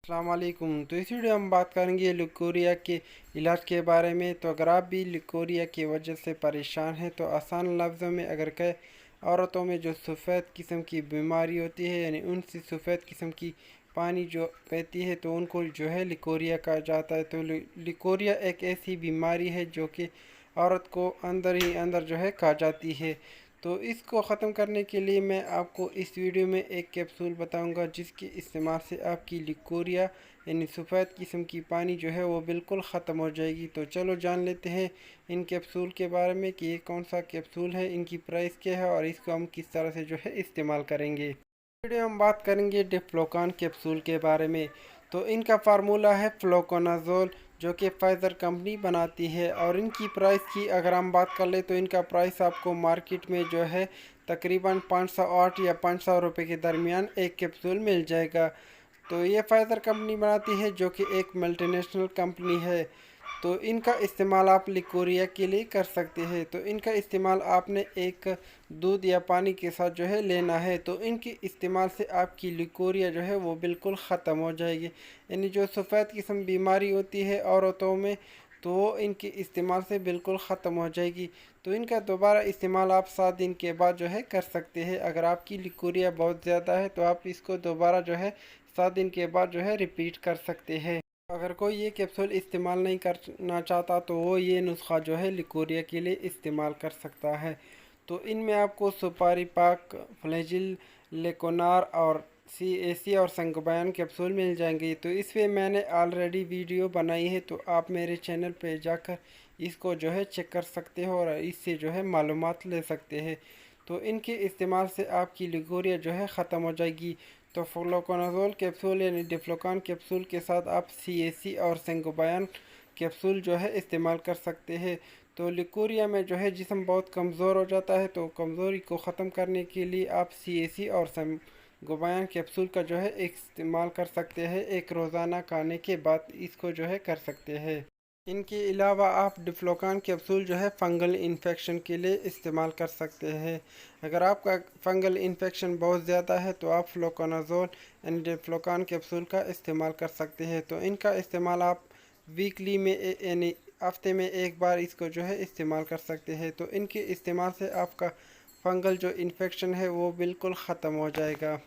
अस्सलाम वालेकुम। तो इस वीडियो में हम बात करेंगे लिकोरिया के इलाज के बारे में। तो अगर आप भी लिकोरिया की वजह से परेशान हैं तो आसान लफ्ज़ों में अगर कहें, औरतों में जो सफ़ेद किस्म की बीमारी होती है यानी उनसे सफ़ेद किस्म की पानी जो बहती है तो उनको जो है लिकोरिया कहा जाता है। तो लिकोरिया एक ऐसी बीमारी है जो कि औरत को अंदर ही अंदर जो है खा जाती है। तो इसको ख़त्म करने के लिए मैं आपको इस वीडियो में एक कैप्सूल बताऊंगा जिसके इस्तेमाल से आपकी लिकोरिया यानी सफ़ेद किस्म की पानी जो है वो बिल्कुल ख़त्म हो जाएगी। तो चलो जान लेते हैं इन कैप्सूल के बारे में कि ये कौन सा कैप्सूल है, इनकी प्राइस क्या है और इसको हम किस तरह से जो है इस्तेमाल करेंगे। वीडियो हम बात करेंगे डिफ्लोकान कैप्सूल के बारे में। तो इनका फार्मूला है फ्लोकोनाजोल जो कि फाइज़र कंपनी बनाती है। और इनकी प्राइस की अगर हम बात कर ले तो इनका प्राइस आपको मार्केट में जो है तकरीबन 508 या 500 रुपये के दरमियान एक कैप्सूल मिल जाएगा। तो ये फाइज़र कंपनी बनाती है जो कि एक मल्टीनेशनल कंपनी है। तो इनका इस्तेमाल आप लिकोरिया के लिए कर सकते हैं। तो इनका इस्तेमाल आपने एक दूध या पानी के साथ जो है लेना है। तो इनके इस्तेमाल से आपकी लिकोरिया जो है वो बिल्कुल ख़त्म हो जाएगी, यानी जो सफ़ेद किस्म बीमारी होती है औरतों में तो वो इनके इस्तेमाल से बिल्कुल ख़त्म हो जाएगी। तो इनका दोबारा इस्तेमाल आप 7 दिन के बाद जो है कर सकते हैं। अगर आपकी लिकोरिया बहुत ज़्यादा है तो आप इसको दोबारा जो है 7 दिन के बाद जो है रिपीट कर सकते हैं। अगर कोई ये कैप्सूल इस्तेमाल नहीं करना चाहता तो वो ये नुस्खा जो है लिकोरिया के लिए इस्तेमाल कर सकता है। तो इनमें आपको सुपारी पाक, फ्लैजिल, लेकोनार और CAC और संगोबायन कैप्सूल मिल जाएंगे। तो इस पर मैंने ऑलरेडी वीडियो बनाई है, तो आप मेरे चैनल पे जाकर इसको जो है चेक कर सकते हो और इससे जो है मालूमात ले सकते हैं। तो इनके इस्तेमाल से आपकी लिकोरिया जो है ख़त्म हो जाएगी। तो फ्लोकोनाजोल कैप्सूल यानी डिफ्लोकान कैप्सूल के साथ आप CAC और सेंगोबायन कैप्सूल जो है इस्तेमाल कर सकते हैं। तो लिकोरिया में जो है जिस्म बहुत कमज़ोर हो जाता है, तो कमज़ोरी को ख़त्म करने के लिए आप CAC और सेंगोबायन कैप्सूल का जो है इस्तेमाल कर सकते हैं। एक रोज़ाना खाने के बाद इसको जो है कर सकते हैं। इनके अलावा आप डिफ्लोकान कैप्सूल जो है फ़ंगल इन्फेक्शन के लिए इस्तेमाल कर सकते हैं। अगर आपका फ़ंगल इन्फेक्शन बहुत ज़्यादा है तो आप फ्लोकोनाजोल एंड डिफ्लोकान कैप्सूल का इस्तेमाल कर सकते हैं। तो इनका इस्तेमाल आप वीकली में यानी हफ्ते में एक बार इसको जो है इस्तेमाल कर सकते हैं। तो इनके इस्तेमाल से आपका फ़ंगल जो इन्फेक्शन है वो बिल्कुल ख़त्म हो जाएगा।